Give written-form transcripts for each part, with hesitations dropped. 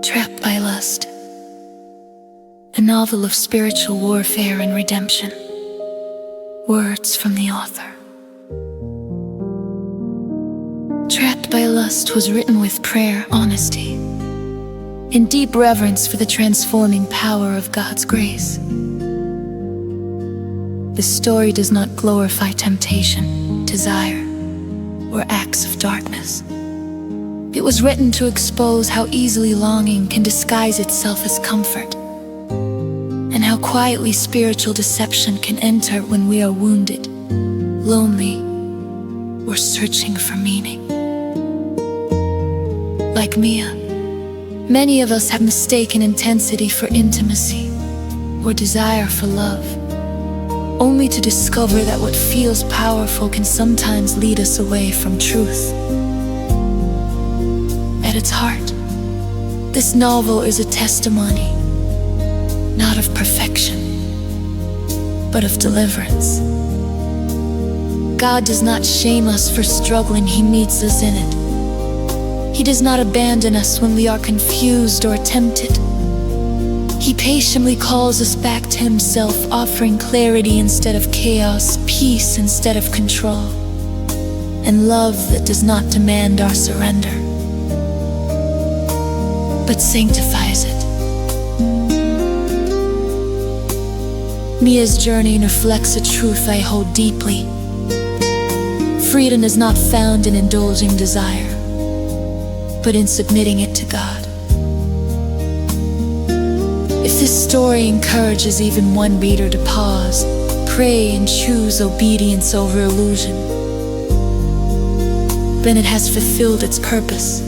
Trapped by Lust, a novel of spiritual warfare and redemption. Words from the author. Trapped by Lust was written with prayer, honesty, and deep reverence for the transforming power of God's grace. The story does not glorify temptation, desire, or acts of darkness. It was written to expose how easily longing can disguise itself as comfort, and how quietly spiritual deception can enter when we are wounded, lonely, or searching for meaning. Like Mia, many of us have mistaken intensity for intimacy, or desire for love, only to discover that what feels powerful can sometimes lead us away from truth. At its heart, this novel is a testimony, not of perfection, but of deliverance. God does not shame us for struggling, He meets us in it. He does not abandon us when we are confused or tempted. He patiently calls us back to Himself, offering clarity instead of chaos, peace instead of control, and love that does not demand our surrender, but sanctifies it. Mia's journey reflects a truth I hold deeply. Freedom is not found in indulging desire, but in submitting it to God. If this story encourages even one reader to pause, pray, and choose obedience over illusion, then it has fulfilled its purpose.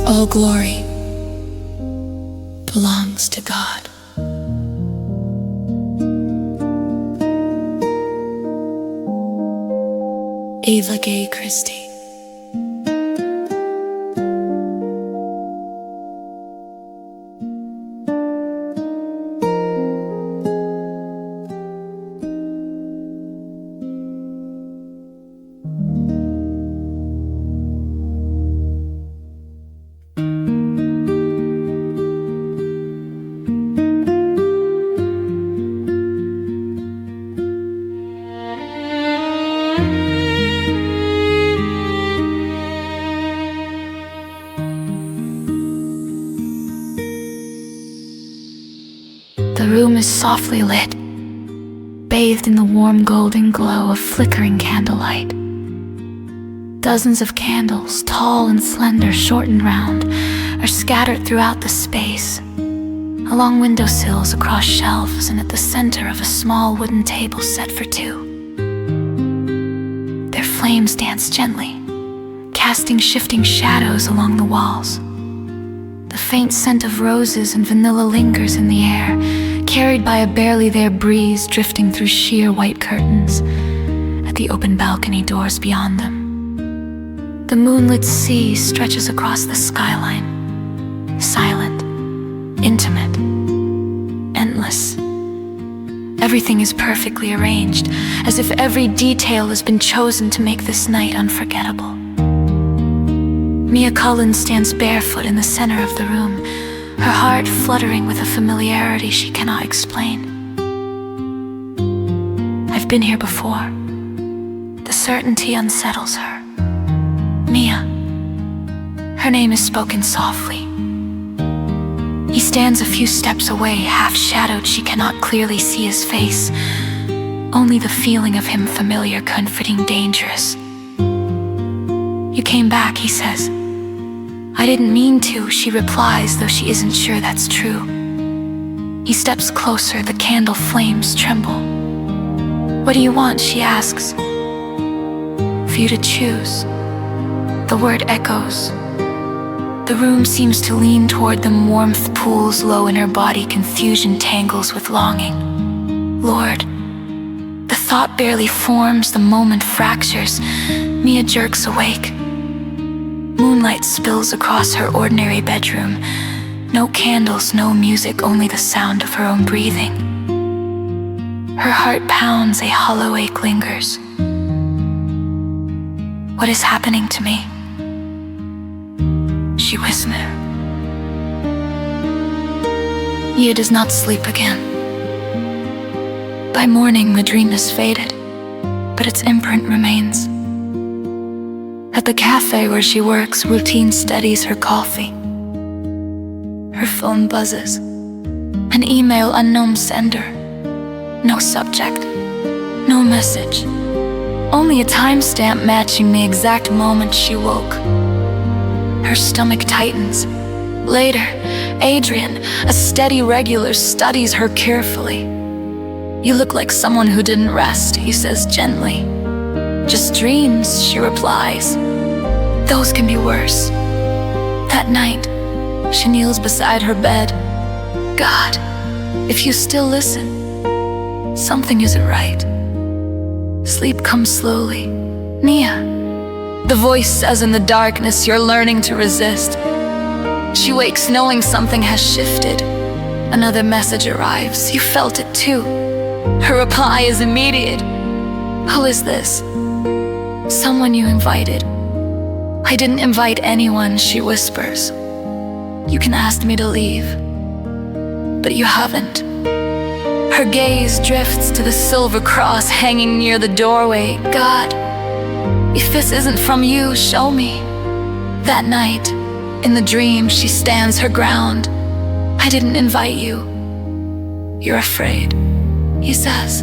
All glory belongs to God. Ava Gay Christie. The room is softly lit, bathed in the warm golden glow of flickering candlelight. Dozens of candles, tall and slender, short and round, are scattered throughout the space, along windowsills, across shelves, and at the center of a small wooden table set for two. Their flames dance gently, casting shifting shadows along the walls. The faint scent of roses and vanilla lingers in the air, carried by a barely there breeze drifting through sheer white curtains at the open balcony doors beyond them. The moonlit sea stretches across the skyline, silent, intimate, endless. Everything is perfectly arranged, as if every detail has been chosen to make this night unforgettable. Mia Cullen stands barefoot in the center of the room, her heart fluttering with a familiarity she cannot explain. I've been here before. The certainty unsettles her. Mia. Her name is spoken softly. He stands a few steps away, half-shadowed. She cannot clearly see his face, only the feeling of him, familiar, comforting, dangerous. You came back, he says. I didn't mean to, she replies, though she isn't sure that's true. He steps closer, the candle flames tremble. What do you want, she asks. For you to choose. The word echoes. The room seems to lean toward them, warmth pools low in her body, confusion tangles with longing. Lord. The thought barely forms, the moment fractures. Mia jerks awake. Moonlight spills across her ordinary bedroom. No candles, no music, only the sound of her own breathing. Her heart pounds, a hollow ache lingers. What is happening to me? she whispered. Mia does not sleep again. By morning, the dream is faded, but its imprint remains. At the cafe where she works, routine steadies her coffee. Her phone buzzes. An email, unknown sender. No subject. No message. Only a timestamp matching the exact moment she woke. Her stomach tightens. Later, Adrian, a steady regular, studies her carefully. "You look like someone who didn't rest," he says gently. "Just dreams," she replies. "Those can be worse." That night, she kneels beside her bed. "God, if you still listen, something isn't right." Sleep comes slowly. "Mia," the voice says in the darkness, "you're learning to resist." She wakes knowing something has shifted. Another message arrives. "You felt it too." Her reply is immediate. "Who is this?" "Someone you invited." "I didn't invite anyone," she whispers. "You can ask me to leave, but you haven't." Her gaze drifts to the silver cross hanging near the doorway. "God, if this isn't from you, show me." That night, in the dream, she stands her ground. "I didn't invite you." "You're afraid," he says.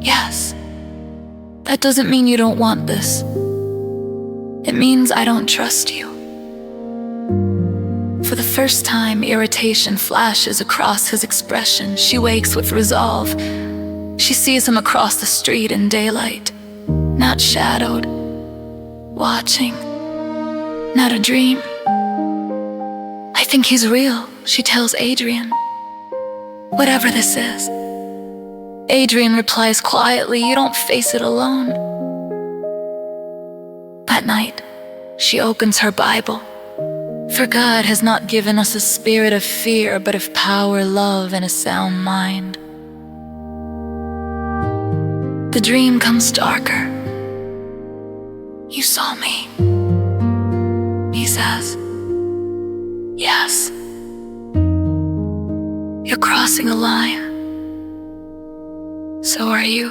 "Yes. That doesn't mean you don't want this. It means I don't trust you." For the first time, irritation flashes across his expression. She wakes with resolve. She sees him across the street in daylight, not shadowed, watching, not a dream. "I think he's real," she tells Adrian. "Whatever this is." Adrian replies quietly, "You don't face it alone." That night, she opens her Bible. For God has not given us a spirit of fear, but of power, love, and a sound mind. The dream comes darker. "You saw me," he says. "Yes. You're crossing a line. So are you."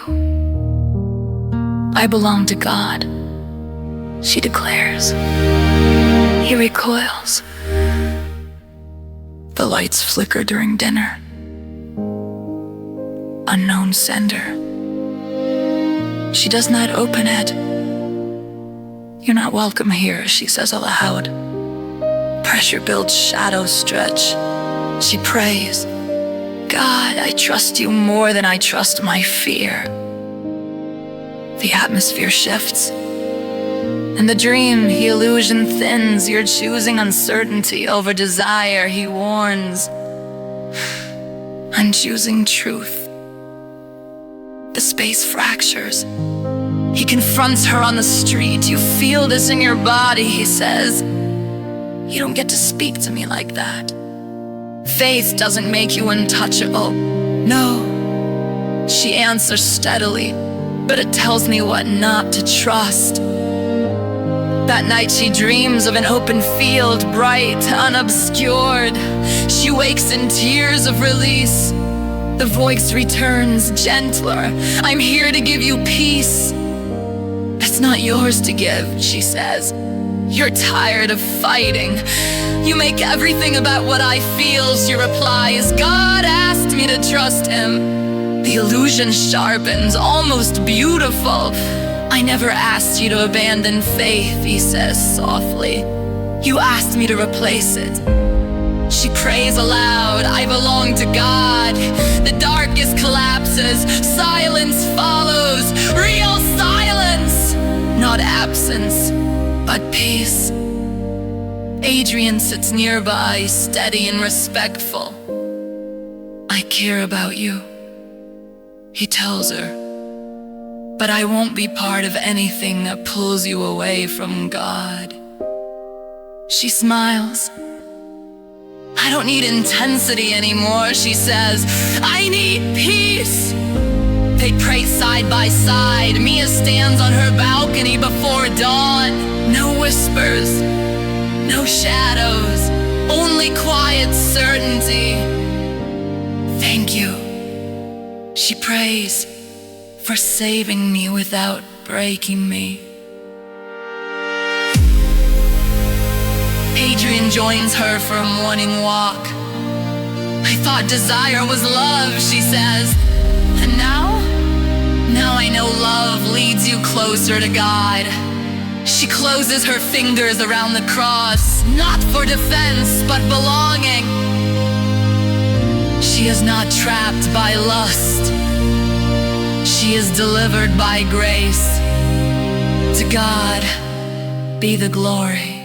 "I belong to God," she declares. He recoils. The lights flicker during dinner. Unknown sender. She does not open it. "You're not welcome here," she says aloud. Pressure builds, shadows stretch. She prays. "God, I trust you more than I trust my fear." The atmosphere shifts. In the dream, the illusion thins. "You're choosing uncertainty over desire," he warns. "I'm choosing truth." The space fractures. He confronts her on the street. "You feel this in your body," he says. "You don't get to speak to me like that. Faith doesn't make you untouchable." "No," she answers steadily, "but it tells me what not to trust." That night she dreams of an open field, bright, unobscured. She wakes in tears of release. The voice returns, gentler. "I'm here to give you peace." "It's not yours to give," she says. "You're tired of fighting. You make everything about what I feel," she replies. "God asked me to trust him." The illusion sharpens, almost beautiful. "I never asked you to abandon faith," he says softly. "You asked me to replace it." She prays aloud, "I belong to God." The darkest collapses, silence follows, real silence, not absence, but peace. Adrian sits nearby, steady and respectful. "I care about you," he tells her. "But I won't be part of anything that pulls you away from God." She smiles. "I don't need intensity anymore," she says. "I need peace." They pray side by side. Mia stands on her balcony before dawn. No whispers, No shadows, only quiet certainty. Thank you, she prays, for saving me without breaking me. Adrian joins her for a morning walk. I thought desire was love, she says. And now I know love leads you closer to God. She closes her fingers around the cross, not for defense, but belonging. She is not trapped by lust. She is delivered by grace. To God be the glory.